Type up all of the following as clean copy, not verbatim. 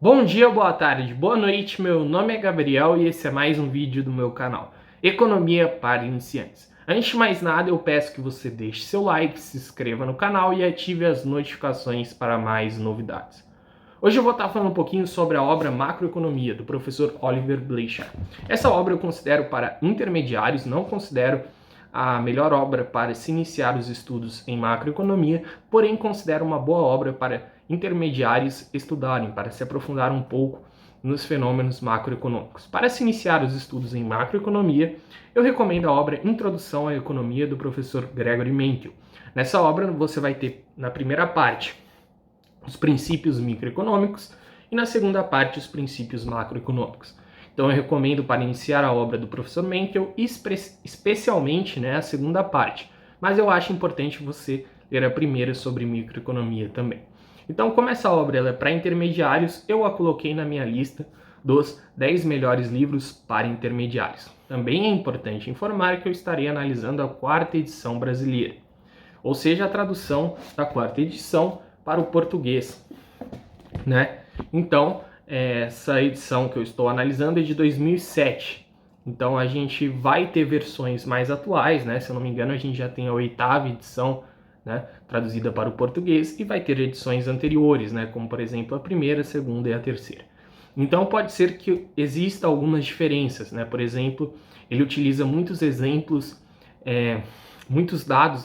Bom dia, boa tarde, boa noite, meu nome é Gabriel e esse é mais um vídeo do meu canal Economia para Iniciantes. Antes de mais nada, eu peço que você deixe seu like, se inscreva no canal e ative as notificações para mais novidades. Hoje eu vou estar falando um pouquinho sobre a obra Macroeconomia, do professor Oliver Bleicher. Essa obra eu considero para intermediários, não considero a melhor obra para se iniciar os estudos em macroeconomia, porém considero uma boa obra para intermediários estudarem, para se aprofundar um pouco nos fenômenos macroeconômicos. Para se iniciar os estudos em macroeconomia, eu recomendo a obra Introdução à Economia, do professor Gregory Menkel. Nessa obra você vai ter, na primeira parte, os princípios microeconômicos e na segunda parte os princípios macroeconômicos. Então eu recomendo para iniciar a obra do professor Menkel, especialmente a segunda parte, mas eu acho importante você ler a primeira sobre microeconomia também. Então, como essa obra é para intermediários, eu a coloquei na minha lista dos 10 melhores livros para intermediários. Também é importante informar que eu estarei analisando a quarta edição brasileira, ou seja, a tradução da quarta edição para o português, Então, essa edição que eu estou analisando é de 2007. Então, a gente vai ter versões mais atuais, Se eu não me engano, a gente já tem a oitava edição, traduzida para o português, e vai ter edições anteriores, como, por exemplo, a primeira, a segunda e a terceira. Então, pode ser que exista algumas diferenças, Por exemplo, ele utiliza muitos exemplos, muitos dados,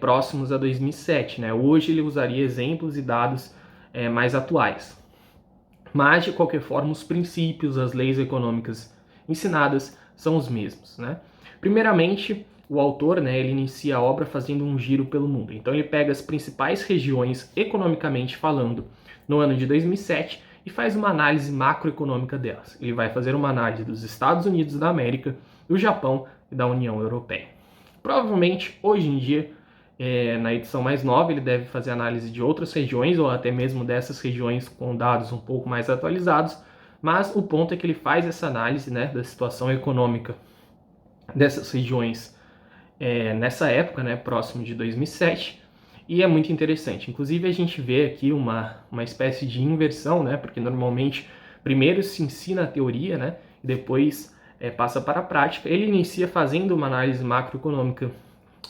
próximos a 2007, Hoje ele usaria exemplos e dados mais atuais. Mas, de qualquer forma, os princípios, as leis econômicas ensinadas são os mesmos, Primeiramente, o autor, ele inicia a obra fazendo um giro pelo mundo. Então, ele pega as principais regiões, economicamente falando, no ano de 2007 e faz uma análise macroeconômica delas. Ele vai fazer uma análise dos Estados Unidos da América, do Japão e da União Europeia. Provavelmente, hoje em dia, na edição mais nova, ele deve fazer análise de outras regiões ou até mesmo dessas regiões com dados um pouco mais atualizados, mas o ponto é que ele faz essa análise da situação econômica dessas regiões nessa época, próximo de 2007, e é muito interessante. Inclusive, a gente vê aqui uma espécie de inversão, porque normalmente primeiro se ensina a teoria, e depois passa para a prática. Ele inicia fazendo uma análise macroeconômica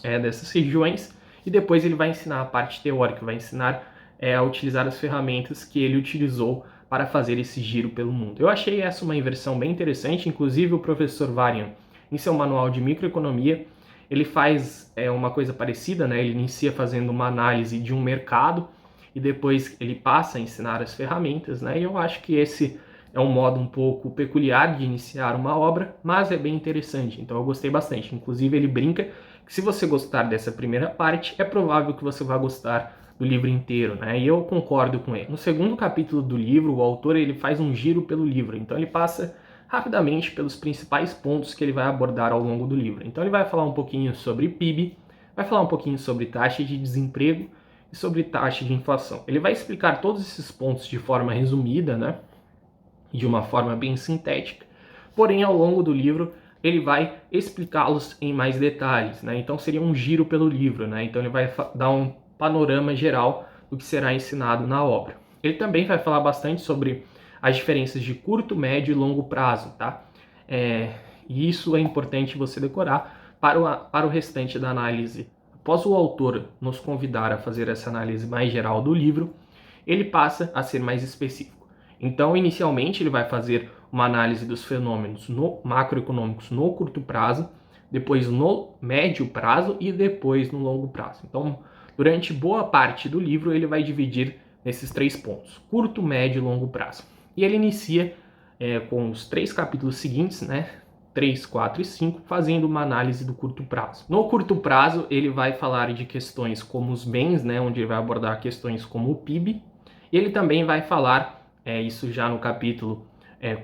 dessas regiões e depois ele vai ensinar a parte teórica, vai ensinar a utilizar as ferramentas que ele utilizou para fazer esse giro pelo mundo. Eu achei essa uma inversão bem interessante, inclusive o professor Varian, em seu manual de microeconomia, ele faz uma coisa parecida, Ele inicia fazendo uma análise de um mercado e depois ele passa a ensinar as ferramentas, E eu acho que esse é um modo um pouco peculiar de iniciar uma obra, mas é bem interessante, então eu gostei bastante. Inclusive ele brinca que se você gostar dessa primeira parte, é provável que você vá gostar do livro inteiro, E eu concordo com ele. No segundo capítulo do livro, o autor ele faz um giro pelo livro, então ele passa rapidamente pelos principais pontos que ele vai abordar ao longo do livro. Então ele vai falar um pouquinho sobre PIB, vai falar um pouquinho sobre taxa de desemprego e sobre taxa de inflação. Ele vai explicar todos esses pontos de forma resumida, de uma forma bem sintética, porém ao longo do livro ele vai explicá-los em mais detalhes, Então seria um giro pelo livro, Então ele vai dar um panorama geral do que será ensinado na obra. Ele também vai falar bastante sobre as diferenças de curto, médio e longo prazo, E isso é importante você decorar para o restante da análise. Após o autor nos convidar a fazer essa análise mais geral do livro, ele passa a ser mais específico. Então, inicialmente, ele vai fazer uma análise dos fenômenos macroeconômicos no curto prazo, depois no médio prazo e depois no longo prazo. Então, durante boa parte do livro, ele vai dividir nesses 3 pontos, curto, médio e longo prazo. E ele inicia com os 3 capítulos seguintes, 3, 4 e 5, fazendo uma análise do curto prazo. No curto prazo, ele vai falar de questões como os bens, onde ele vai abordar questões como o PIB, e ele também vai falar isso já no capítulo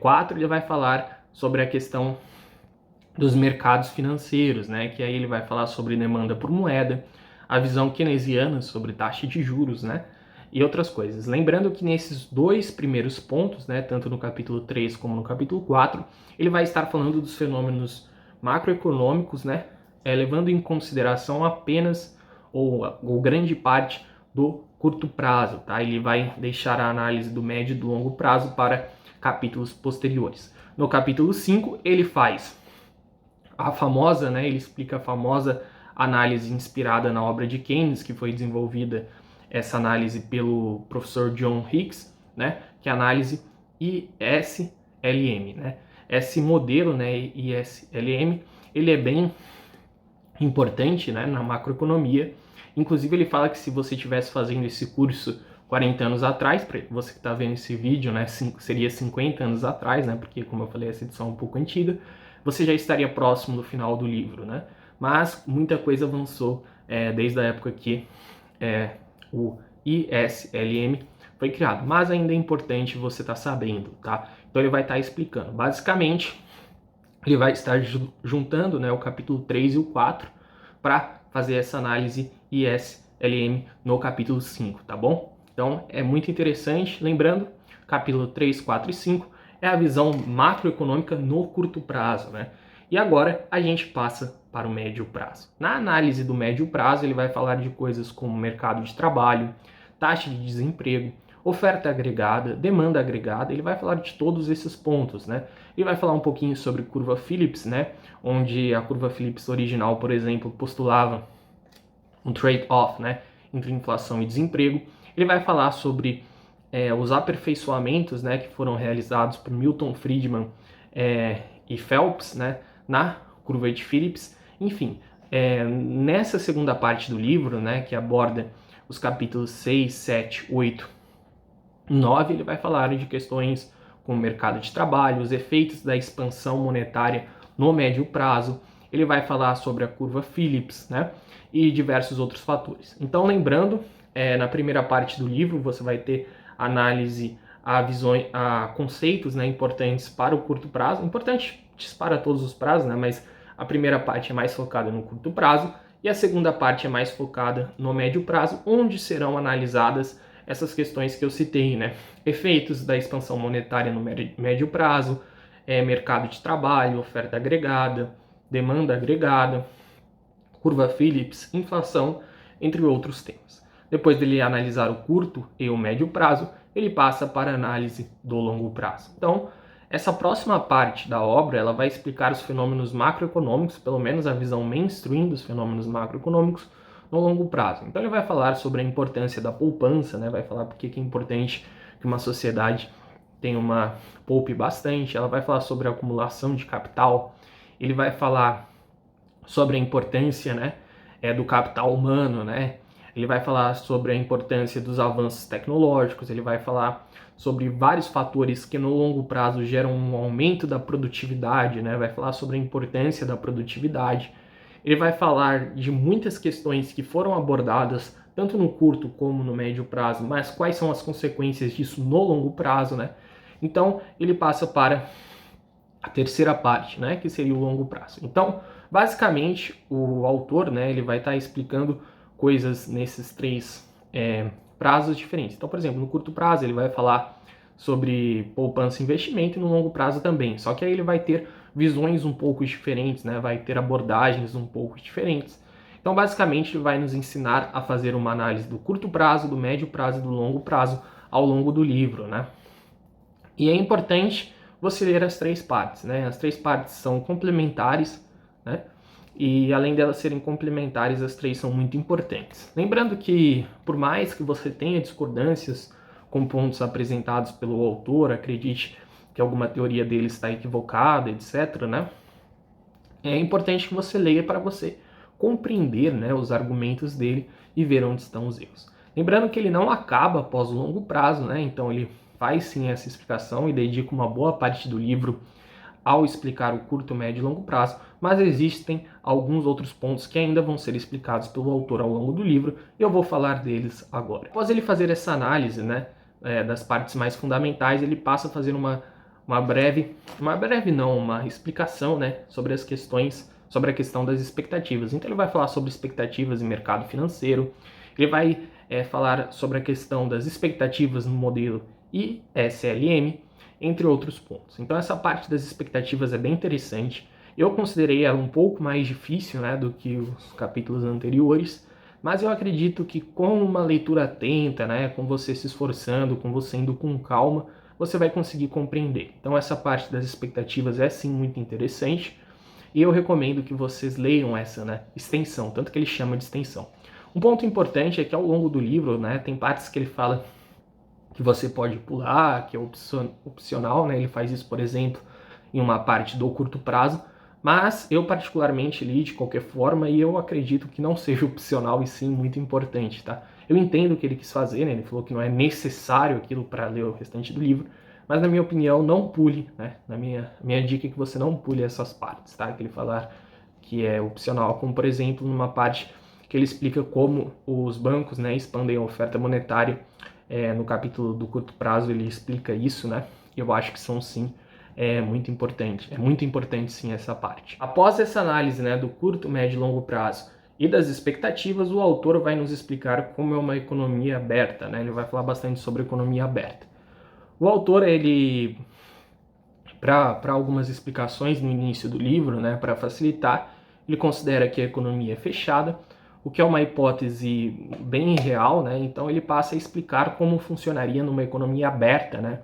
4, ele vai falar sobre a questão dos mercados financeiros, Que aí ele vai falar sobre demanda por moeda, a visão keynesiana sobre taxa de juros, E outras coisas. Lembrando que nesses 2 primeiros pontos, tanto no capítulo 3 como no capítulo 4, ele vai estar falando dos fenômenos macroeconômicos, levando em consideração apenas ou grande parte do curto prazo, tá? Ele vai deixar a análise do médio e do longo prazo para capítulos posteriores. No capítulo 5, ele faz a famosa, né, ele explica a famosa análise inspirada na obra de Keynes, que foi desenvolvida essa análise pelo professor John Hicks, né, que é a análise ISLM, né? Esse modelo, né, ISLM, ele é bem importante, né, na macroeconomia. Inclusive ele fala que se você estivesse fazendo esse curso 40 anos atrás, para você que está vendo esse vídeo, né, seria 50 anos atrás, né, porque como eu falei, essa edição é um pouco antiga, você já estaria próximo do final do livro, né? Mas muita coisa avançou desde a época que o ISLM foi criado. Mas ainda é importante você estar sabendo, tá? Então ele vai estar explicando. Basicamente, ele vai estar juntando, né, o capítulo 3 e o 4 para fazer essa análise ISLM no capítulo 5, tá bom? Então é muito interessante. Lembrando, capítulo 3, 4 e 5 é a visão macroeconômica no curto prazo, né? E agora a gente passa para o médio prazo. Na análise do médio prazo, ele vai falar de coisas como mercado de trabalho, taxa de desemprego, oferta agregada, demanda agregada. Ele vai falar de todos esses pontos, né? Ele vai falar um pouquinho sobre curva Phillips, né? Onde a curva Phillips original, por exemplo, postulava um trade-off, né, entre inflação e desemprego. Ele vai falar sobre os aperfeiçoamentos, né, que foram realizados por Milton Friedman e Phelps, né, na curva de Phillips. Enfim, nessa segunda parte do livro, né, que aborda os capítulos 6, 7, 8 e 9, ele vai falar de questões como o mercado de trabalho, os efeitos da expansão monetária no médio prazo. Ele vai falar sobre a curva Phillips, né, e diversos outros fatores. Então, lembrando, na primeira parte do livro você vai ter análise a conceitos, né, importantes para o curto prazo, importantes para todos os prazos, né, mas a primeira parte é mais focada no curto prazo e a segunda parte é mais focada no médio prazo, onde serão analisadas essas questões que eu citei, né, efeitos da expansão monetária no médio prazo, mercado de trabalho, oferta agregada, demanda agregada, curva Phillips, inflação, entre outros temas. Depois dele analisar o curto e o médio prazo, ele passa para a análise do longo prazo. Então, essa próxima parte da obra, ela vai explicar os fenômenos macroeconômicos, pelo menos a visão mainstream dos fenômenos macroeconômicos no longo prazo. Então ele vai falar sobre a importância da poupança, né? Vai falar porque que é importante que uma sociedade tenha uma poupe bastante, ela vai falar sobre a acumulação de capital, ele vai falar sobre a importância, né, do capital humano, né? Ele vai falar sobre a importância dos avanços tecnológicos, ele vai falar sobre vários fatores que no longo prazo geram um aumento da produtividade, né? Vai falar sobre a importância da produtividade. Ele vai falar de muitas questões que foram abordadas tanto no curto como no médio prazo, mas quais são as consequências disso no longo prazo, né? Então, ele passa para a terceira parte, né, que seria o longo prazo. Então, basicamente, o autor, né, ele vai estar explicando coisas nesses três prazos diferentes. Então, por exemplo, no curto prazo ele vai falar sobre poupança e investimento e no longo prazo também. Só que aí ele vai ter visões um pouco diferentes, né, vai ter abordagens um pouco diferentes. Então, basicamente, ele vai nos ensinar a fazer uma análise do curto prazo, do médio prazo e do longo prazo ao longo do livro, né? E é importante você ler as três partes, né? As três partes são complementares, né? E além delas serem complementares, as três são muito importantes. Lembrando que, por mais que você tenha discordâncias com pontos apresentados pelo autor, acredite que alguma teoria dele está equivocada, etc., né? É importante que você leia para você compreender, né, os argumentos dele e ver onde estão os erros. Lembrando que ele não acaba após o longo prazo, né? Então ele faz sim essa explicação e dedica uma boa parte do livro ao explicar o curto, médio e longo prazo, mas existem alguns outros pontos que ainda vão ser explicados pelo autor ao longo do livro e eu vou falar deles agora. Após ele fazer essa análise, né, das partes mais fundamentais, ele passa a fazer uma explicação, né, sobre as questões, sobre a questão das expectativas. Então ele vai falar sobre expectativas em mercado financeiro, ele vai falar sobre a questão das expectativas no modelo ISLM, entre outros pontos. Então essa parte das expectativas é bem interessante. Eu considerei ela um pouco mais difícil, né, do que os capítulos anteriores, mas eu acredito que com uma leitura atenta, né, com você se esforçando, com você indo com calma, você vai conseguir compreender. Então essa parte das expectativas é sim muito interessante, e eu recomendo que vocês leiam essa, né, extensão, tanto que ele chama de extensão. Um ponto importante é que ao longo do livro, né, tem partes que ele fala que você pode pular, que é opcional, né? Ele faz isso, por exemplo, em uma parte do curto prazo, mas eu particularmente li de qualquer forma e eu acredito que não seja opcional e sim muito importante, tá? Eu entendo o que ele quis fazer, né? Ele falou que não é necessário aquilo para ler o restante do livro, mas na minha opinião, não pule, né? Na minha dica é que você não pule essas partes, tá? Que ele falar que é opcional, como por exemplo, numa parte que ele explica como os bancos, né, expandem a oferta monetária. No capítulo do curto prazo ele explica isso, né? Eu acho que são sim muito importante. É muito importante sim essa parte. Após essa análise, né, do curto, médio e longo prazo e das expectativas, o autor vai nos explicar como é uma economia aberta, né? Ele vai falar bastante sobre economia aberta. O autor, ele, para algumas explicações no início do livro, né, para facilitar, ele considera que a economia é fechada, o que é uma hipótese bem real, né? Então ele passa a explicar como funcionaria numa economia aberta, né?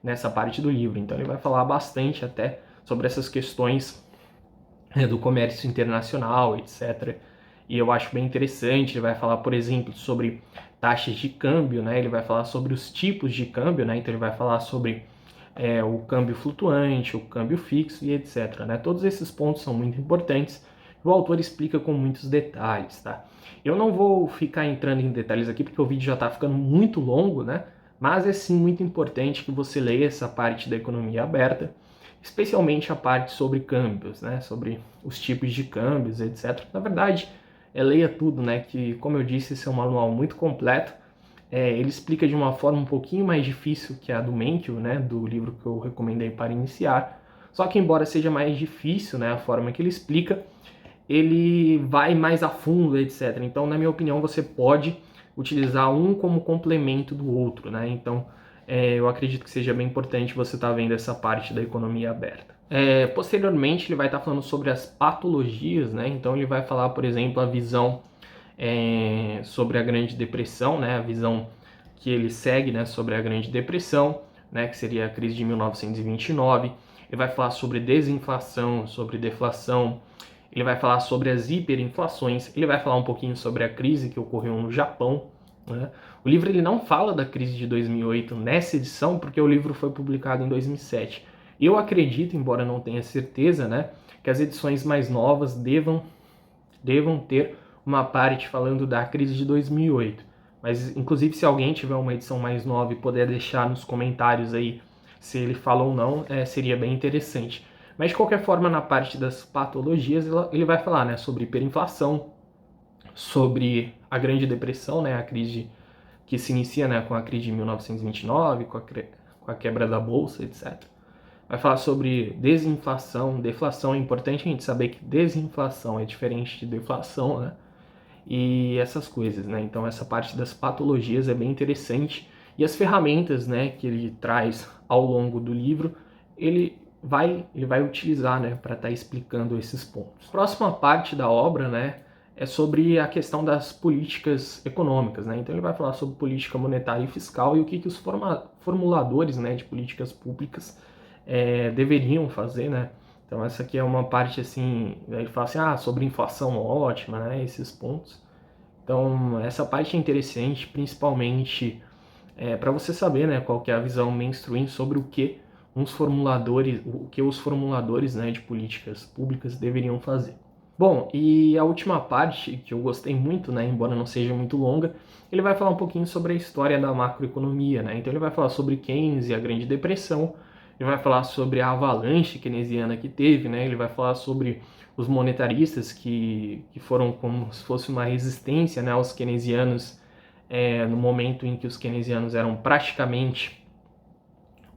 Nessa parte do livro. Então ele vai falar bastante até sobre essas questões do comércio internacional, etc. E eu acho bem interessante. Ele vai falar, por exemplo, sobre taxas de câmbio, né? Ele vai falar sobre os tipos de câmbio, né? Então ele vai falar sobre o câmbio flutuante, o câmbio fixo e etc. Né? Todos esses pontos são muito importantes. O autor explica com muitos detalhes, tá? Eu não vou ficar entrando em detalhes aqui porque o vídeo já está ficando muito longo, né? Mas é sim muito importante que você leia essa parte da economia aberta, especialmente a parte sobre câmbios, né? Sobre os tipos de câmbios, etc. Na verdade, leia tudo, né? Que, como eu disse, esse é um manual muito completo. Ele explica de uma forma um pouquinho mais difícil que a do Menkyo, né, do livro que eu recomendei para iniciar. Só que embora seja mais difícil, né, a forma que ele explica, ele vai mais a fundo, etc. Então, na minha opinião, você pode utilizar um como complemento do outro, né? Então, eu acredito que seja bem importante você estar vendo essa parte da economia aberta. Posteriormente, ele vai estar falando sobre as patologias, né? Então, ele vai falar, por exemplo, a visão sobre a Grande Depressão, né, a visão que ele segue, né, sobre a Grande Depressão, né, que seria a crise de 1929. Ele vai falar sobre desinflação, sobre deflação, ele vai falar sobre as hiperinflações, ele vai falar um pouquinho sobre a crise que ocorreu no Japão, né? O livro ele não fala da crise de 2008 nessa edição, porque o livro foi publicado em 2007. Eu acredito, embora não tenha certeza, né, que as edições mais novas devam ter uma parte falando da crise de 2008. Mas, inclusive, se alguém tiver uma edição mais nova e puder deixar nos comentários aí se ele fala ou não, seria bem interessante. Mas, de qualquer forma, na parte das patologias, ele vai falar, né, sobre hiperinflação, sobre a Grande Depressão, né, a crise que se inicia, né, com a crise de 1929, com a quebra da bolsa, etc. Vai falar sobre desinflação, deflação. É importante a gente saber que desinflação é diferente de deflação, né? E essas coisas, né? Então essa parte das patologias é bem interessante. E as ferramentas, né, que ele traz ao longo do livro, ele vai utilizar, né, para estar explicando esses pontos. A próxima parte da obra, né, é sobre a questão das políticas econômicas, né? Então ele vai falar sobre política monetária e fiscal e o que os formuladores, né, de políticas públicas deveriam fazer, né? Então essa aqui é uma parte assim, ele fala assim, sobre inflação ótima, né? Esses pontos. Então essa parte é interessante, principalmente para você saber, né, qual que é a visão mainstream sobre o que os formuladores, né, de políticas públicas deveriam fazer. Bom, e a última parte que eu gostei muito, né, embora não seja muito longa, ele vai falar um pouquinho sobre a história da macroeconomia, né? Então ele vai falar sobre Keynes e a Grande Depressão, ele vai falar sobre a avalanche keynesiana que teve, né? Ele vai falar sobre os monetaristas que foram como se fosse uma resistência, né, aos keynesianos no momento em que os keynesianos eram praticamente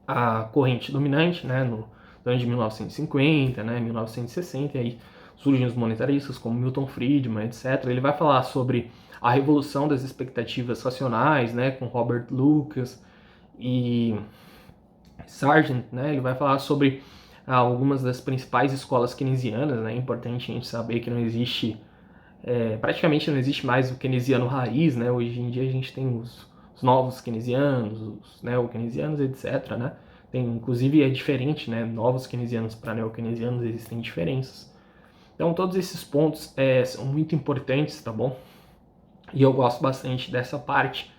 a corrente dominante, né, no ano de 1950, né, 1960, e aí surgem os monetaristas como Milton Friedman, etc. Ele vai falar sobre a revolução das expectativas racionais, né, com Robert Lucas e Sargent, né. Ele vai falar sobre algumas das principais escolas keynesianas, né. É importante a gente saber que não existe praticamente não existe mais o keynesiano raiz, né? Hoje em dia a gente tem os novos keynesianos, os neo-keynesianos, etc, né? Tem, inclusive é diferente, né? Novos keynesianos para neo-keynesianos existem diferenças. Então todos esses pontos são muito importantes, tá bom? E eu gosto bastante dessa parte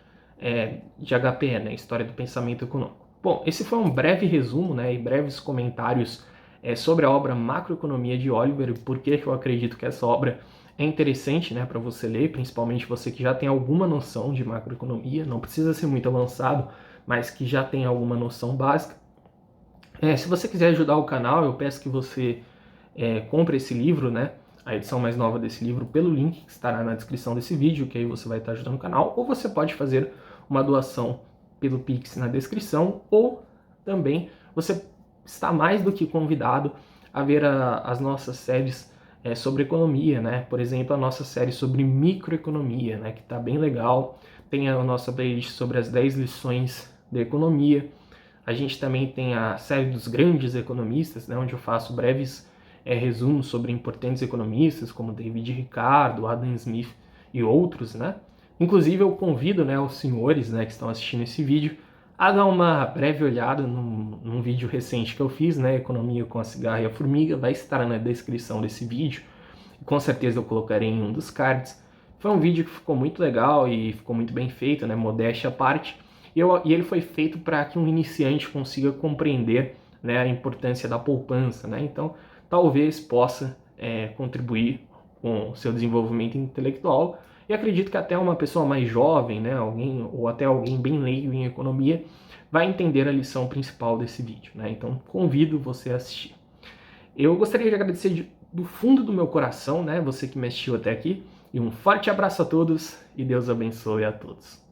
de HPE, né? História do Pensamento Econômico. Bom, esse foi um breve resumo, né? E breves comentários sobre a obra Macroeconomia de Oliver e por que eu acredito que essa obra é interessante, né, para você ler, principalmente você que já tem alguma noção de macroeconomia, não precisa ser muito avançado, mas que já tem alguma noção básica. Se você quiser ajudar o canal, eu peço que você compre esse livro, né, a edição mais nova desse livro, pelo link que estará na descrição desse vídeo, que aí você vai estar ajudando o canal, ou você pode fazer uma doação pelo Pix na descrição, ou também você está mais do que convidado a ver as nossas séries sobre economia, né? Por exemplo, a nossa série sobre microeconomia, né? Que está bem legal. Tem a nossa playlist sobre as 10 lições de economia. A gente também tem a série dos grandes economistas, né? Onde eu faço breves resumos sobre importantes economistas, como David Ricardo, Adam Smith e outros, né? Inclusive, eu convido, né, os senhores, né, que estão assistindo esse vídeo a dar uma breve olhada num vídeo recente que eu fiz, né, Economia com a Cigarra e a Formiga, vai estar na descrição desse vídeo, e com certeza eu colocarei em um dos cards. Foi um vídeo que ficou muito legal e ficou muito bem feito, né, modéstia à parte, e ele foi feito para que um iniciante consiga compreender, né, a importância da poupança, né, então talvez possa contribuir com o seu desenvolvimento intelectual. E acredito que até uma pessoa mais jovem, né, alguém ou até alguém bem leigo em economia, vai entender a lição principal desse vídeo, né? Então convido você a assistir. Eu gostaria de agradecer do fundo do meu coração, né, você que me assistiu até aqui, e um forte abraço a todos e Deus abençoe a todos.